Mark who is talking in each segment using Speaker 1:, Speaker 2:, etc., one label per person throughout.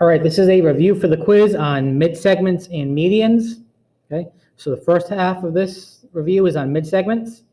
Speaker 1: All right, this is a review for the quiz on mid-segments and medians. Okay, so the first half of this review is on mid-segments,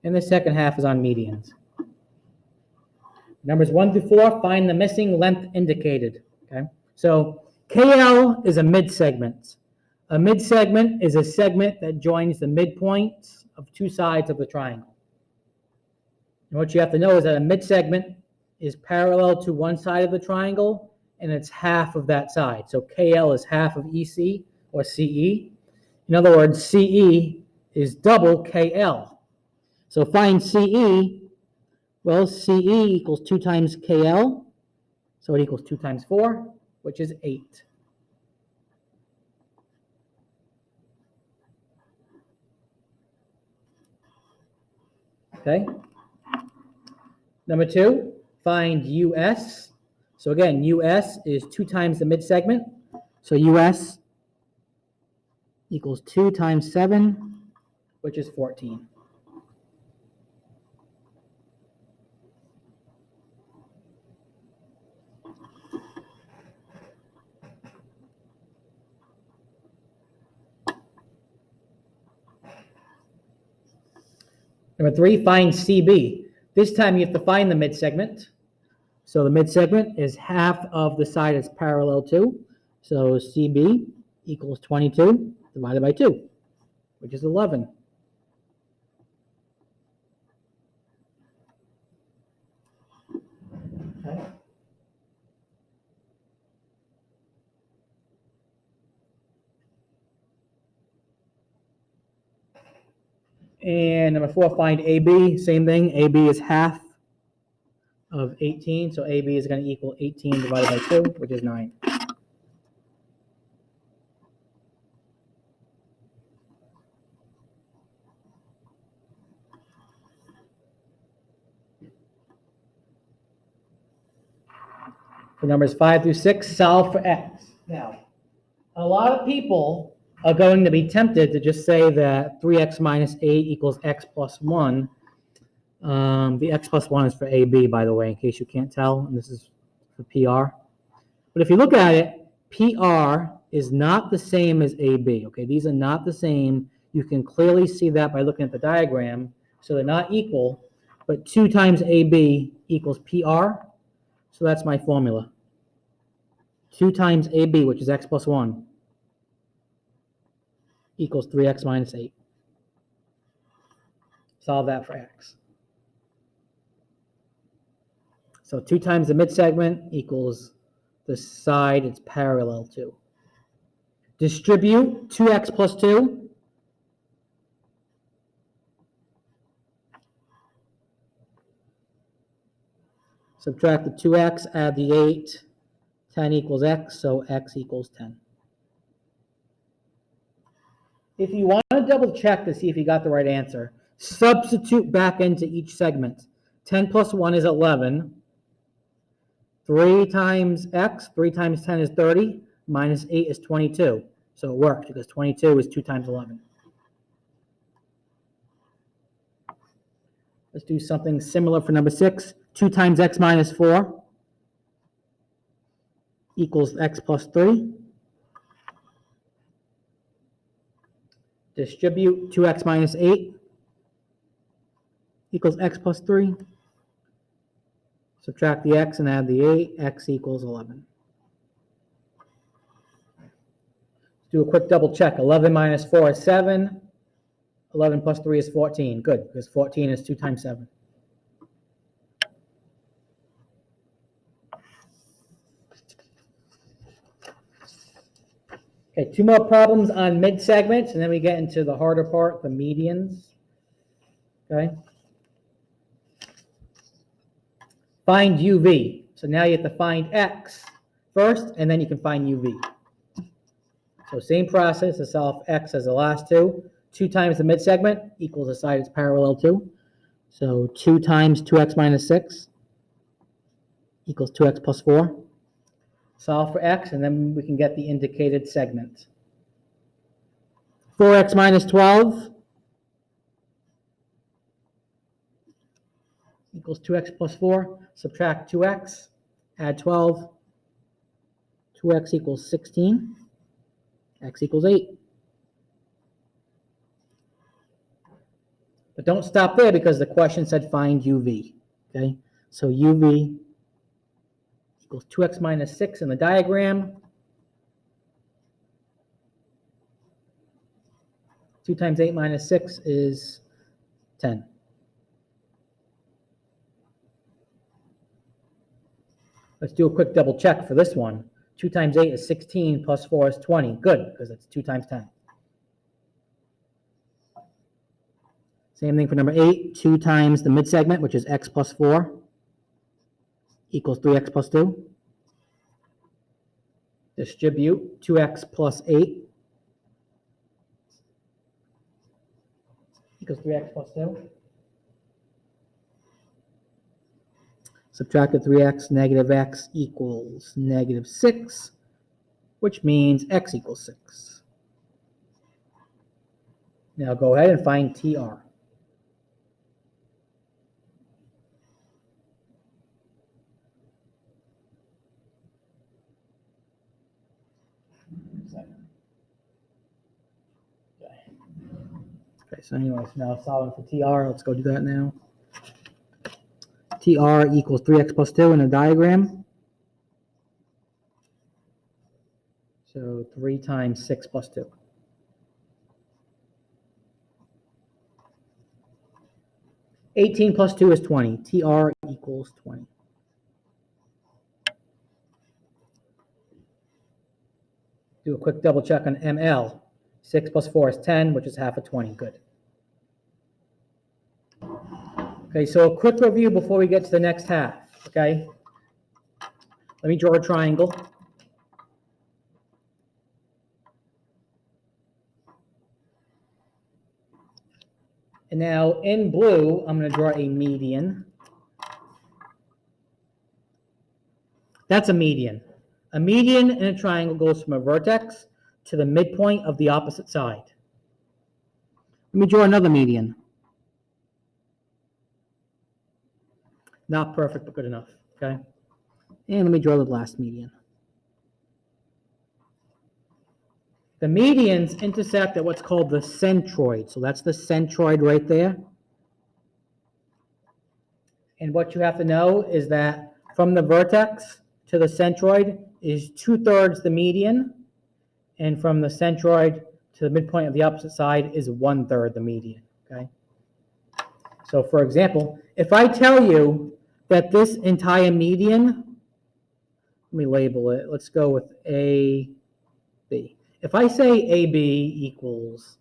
Speaker 1: and the second half is on medians. Numbers 1 through 4, find the missing length indicated. Okay, so KL is a mid-segment. A mid-segment is a segment that joins the midpoints of two sides of the triangle. And what you have to know is that a mid-segment is parallel to one side of the triangle, and it's half of that side. So KL is half of EC or CE. In other words, CE is double KL. So find CE. Well, CE equals 2 times KL, so it equals 2 times 4, which is 8. Okay. Number 2, find US. So again, US is 2 times the midsegment. So US equals 2 times 7, which is 14. Number 3, find CB. This time you have to find the midsegment. So the midsegment is half of the side it's parallel to. So CB equals 22 divided by 2, which is 11. Okay. And number 4, find AB. Same thing. AB is half of 18. So AB is going to equal 18 divided by 2, which is 9. For numbers 5 through 6, solve for x. Now, a lot of people are going to be tempted to just say that 3x minus 8 equals x plus 1. The x plus 1 is for AB, by the way, in case you can't tell, and this is for PR. But if you look at it, PR is not the same as AB, okay? These are not the same. You can clearly see that by looking at the diagram. So they're not equal, but 2 times AB equals PR. So that's my formula. 2 times AB, which is x plus 1, equals 3x minus 8. Solve that for x. So 2 times the midsegment equals the side it's parallel to. Distribute 2x plus 2. Subtract the 2x, add the 8. 10 equals x, so x equals 10. If you want to double check to see if you got the right answer, substitute back into each segment. 10 plus 1 is 11. 3 times x, 3 times 10 is 30, minus 8 is 22. So it works because 22 is 2 times 11. Let's do something similar for number 6. 2 times x minus 4 equals x plus 3. Distribute 2x minus 8 equals x plus 3. Subtract the x and add the 8, x equals 11. Let's do a quick double check. 11 minus 4 is 7. 11 plus 3 is 14. Good, because 14 is 2 times 7. Okay, 2 more problems on mid-segments, and then we get into the harder part, the medians. Okay. Find UV. So now you have to find x first, and then you can find UV. So same process to solve x as the last 2. 2 times the midsegment equals the side it's parallel to. So 2 times 2x minus 6 equals 2x plus 4. Solve for x, and then we can get the indicated segment. 4x minus 12 equals 2x plus 4. Subtract 2x, add 12. 2x equals 16, x equals 8. But don't stop there because the question said find uv, okay? So uv equals 2x minus 6 in the diagram. 2 times 8 minus 6 is 10. Let's do a quick double check for this one. 2 times 8 is 16, plus 4 is 20. Good, because it's 2 times 10. Same thing for number 8. 2 times the midsegment, which is x plus 4, equals 3x plus 2. Distribute 2x plus 8 equals 3x plus 2. Subtract the 3x, negative x equals negative 6, which means x equals 6. Now go ahead and find TR. Okay, so anyways, now solving for TR. Let's go do that now. TR equals 3x plus 2 in a diagram. So 3 times 6 plus 2. $18 plus 2 is 20. TR equals 20. Do a quick double check on ML. 6 plus 4 is 10, which is half of 20. Good. Okay, so a quick review before we get to the next half, okay? Let me draw a triangle. And now in blue, I'm going to draw a median. That's a median. A median in a triangle goes from a vertex to the midpoint of the opposite side. Let me draw another median. Not perfect, but good enough, okay? And let me draw the last median. The medians intersect at what's called the centroid. So that's the centroid right there. And what you have to know is that from the vertex to the centroid is 2/3 the median. And from the centroid to the midpoint of the opposite side is 1/3 the median, okay? So for example, if I tell you that this entire median, let me label it, let's go with A, B. If I say AB equals,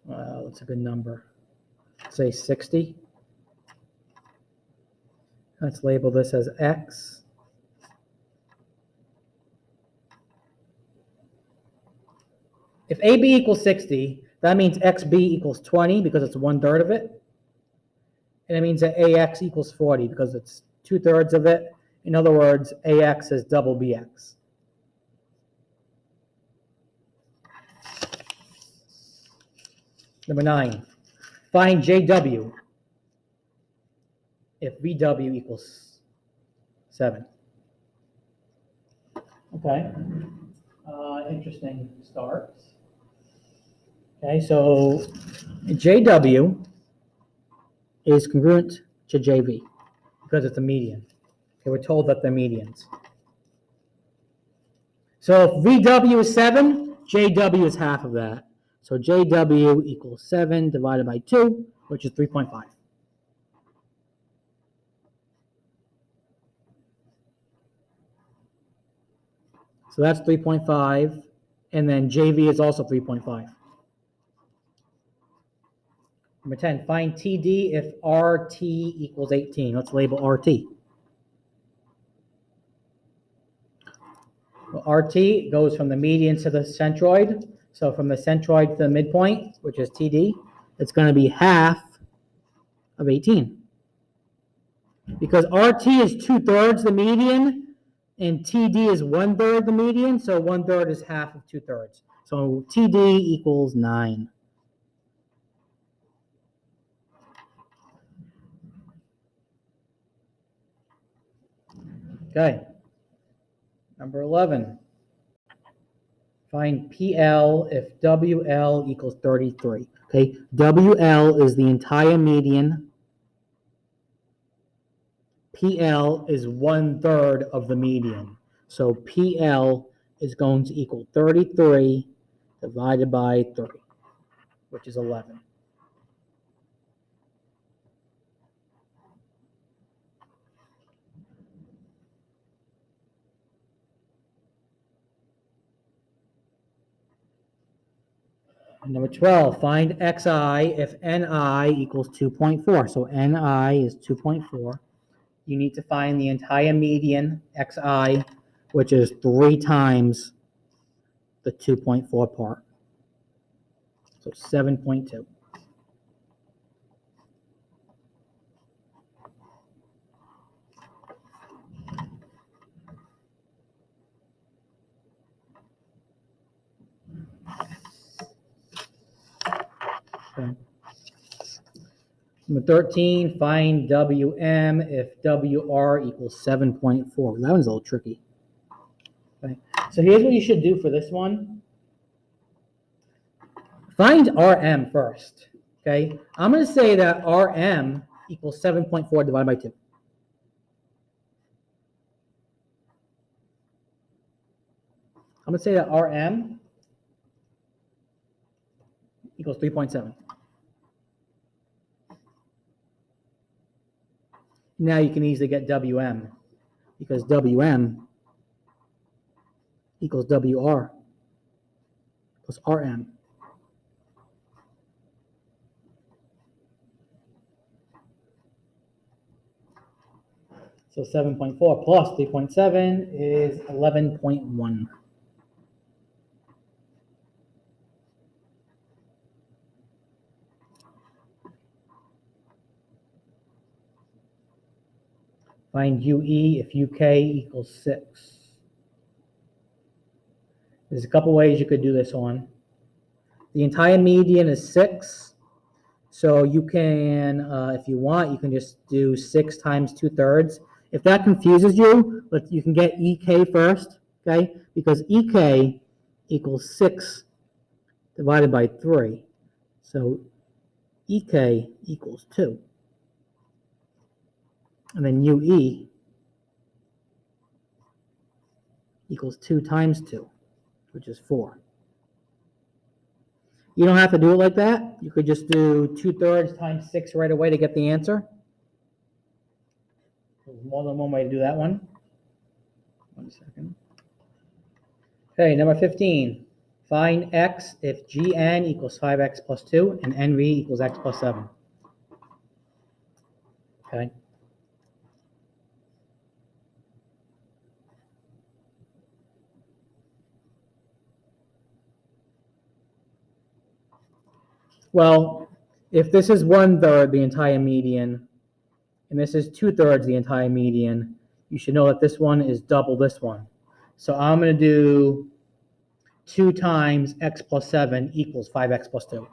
Speaker 1: what's a good number? Say 60. Let's label this as X. If AB equals 60, that means XB equals 20 because it's 1/3 of it. And it means that AX equals 40 because it's 2/3 of it. In other words, AX is double BX. Number 9, find JW if VW equals 7. Okay, interesting start. Okay, so JW is congruent to JV because it's a median. Okay, we're told that they're medians. So if VW is 7, JW is half of that. So JW equals 7 divided by 2, which is 3.5. So that's 3.5, and then JV is also 3.5. Number 10, find TD if RT equals 18. Let's label RT. Well, RT goes from the median to the centroid. So from the centroid to the midpoint, which is TD, it's going to be half of 18. Because RT is 2/3 the median, and TD is 1/3 the median, so 1/3 is half of 2/3. So TD equals 9. Okay. Number 11. Find PL if WL equals 33. Okay, WL is the entire median. PL is 1/3 of the median. So PL is going to equal 33 divided by 3, which is 11. Number 12, find xi if ni equals 2.4. So ni is 2.4. You need to find the entire median xi, which is 3 times the 2.4 part. So 7.2. Okay. Number 13, find Wm if Wr equals 7.4. That one's a little tricky. Okay. So here's what you should do for this one. Find Rm first. Okay. I'm going to say that Rm equals 7.4 divided by 2. I'm going to say that Rm equals 3.7. Now you can easily get Wm because Wm equals Wr plus Rm. So 7.4 plus 3.7 is 11.1. Find UE if UK equals 6. There's a couple ways you could do this on. The entire median is 6. So you can, if you want, you can just do 6 times 2/3. If that confuses you, you can get EK first, okay? Because EK equals 6 divided by 3. So EK equals 2. And then UE equals 2 times 2, which is 4. You don't have to do it like that. You could just do 2/3 times 6 right away to get the answer. There's more than one way to do that one. 1 second. Okay, number 15. Find x if gn equals 5x plus 2 and nv equals x plus 7. Okay. Well, if this is 1/3 the entire median, and this is 2/3 the entire median, you should know that this one is double this one. So I'm going to do 2 times x plus 7 equals 5x plus 2.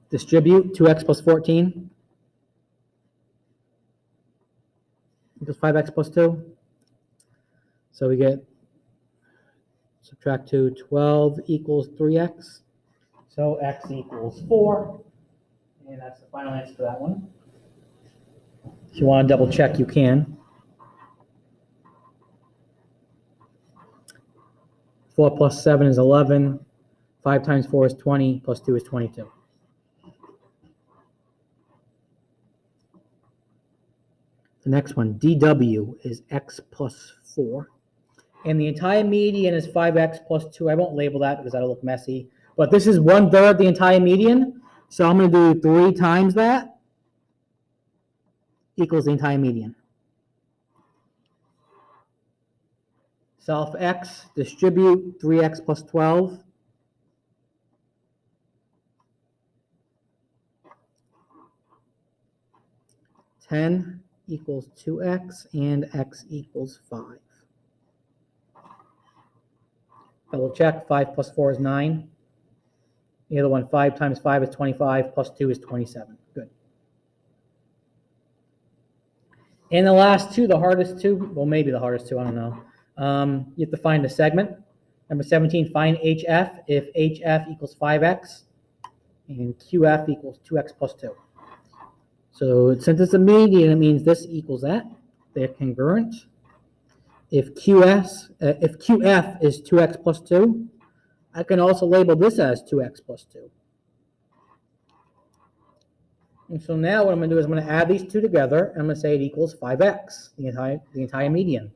Speaker 1: Distribute 2x plus 14 equals 5x plus 2. So we get, subtract 2, 12 equals 3x. So x equals 4. And that's the final answer for that one. If you want to double check, you can. 4 plus 7 is 11. 5 times 4 is 20, plus 2 is 22. The next one, dw is x plus 4. And the entire median is 5x plus 2. I won't label that because that'll look messy. But this is 1/3 the entire median. So I'm going to do 3 times that equals the entire median. Solve for x, distribute 3x plus 12. Ten equals 2x and x equals 5. Double check, 5 plus 4 is 9. The other one, 5 times 5 is 25, plus 2 is 27. Good. And the last two, the hardest two, well, maybe the hardest two, I don't know. You have to find the segment. Number 17, find HF if HF equals 5x and QF equals 2x plus 2. So since it's a median, it means this equals that. They're congruent. If QF is 2x plus 2, I can also label this as 2x plus 2. And so now what I'm going to do is I'm going to add these two together, and I'm going to say it equals 5x, the entire median.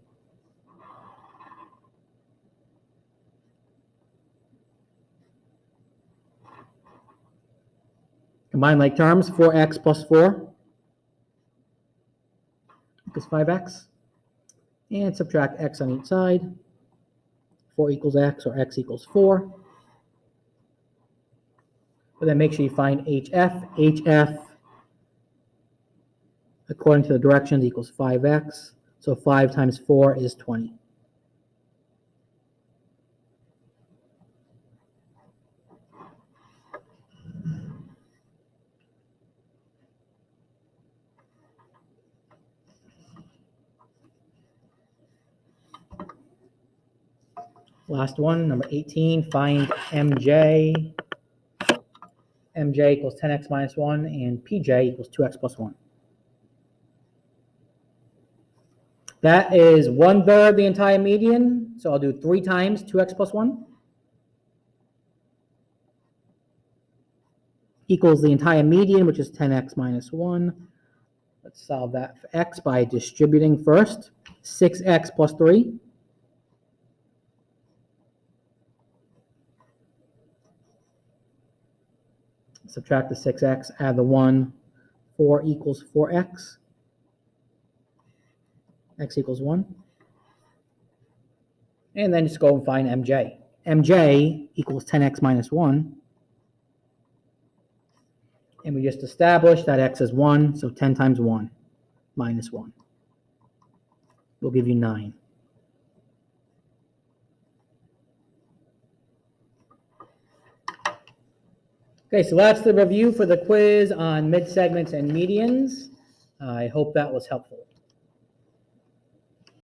Speaker 1: Combine like terms, 4x plus 4 equals 5x. And subtract x on each side. 4 equals x, or x equals 4. But then make sure you find HF. HF, according to the directions, equals 5x. So 5 times 4 is 20. Last one, number 18, find MJ. MJ equals 10x minus 1, and PJ equals 2x plus 1. That is 1/3 the entire median, so I'll do 3 times 2x plus 1. Equals the entire median, which is 10x minus 1. Let's solve that for x by distributing first. 6x plus 3. Subtract the 6x, add the 1. 4 equals 4x. X equals 1. And then just go and find MJ. MJ equals 10x minus 1. And we just established that x is 1, so 10 times 1 minus 1 will give you 9. Okay, so that's the review for the quiz on mid-segments and medians. I hope that was helpful.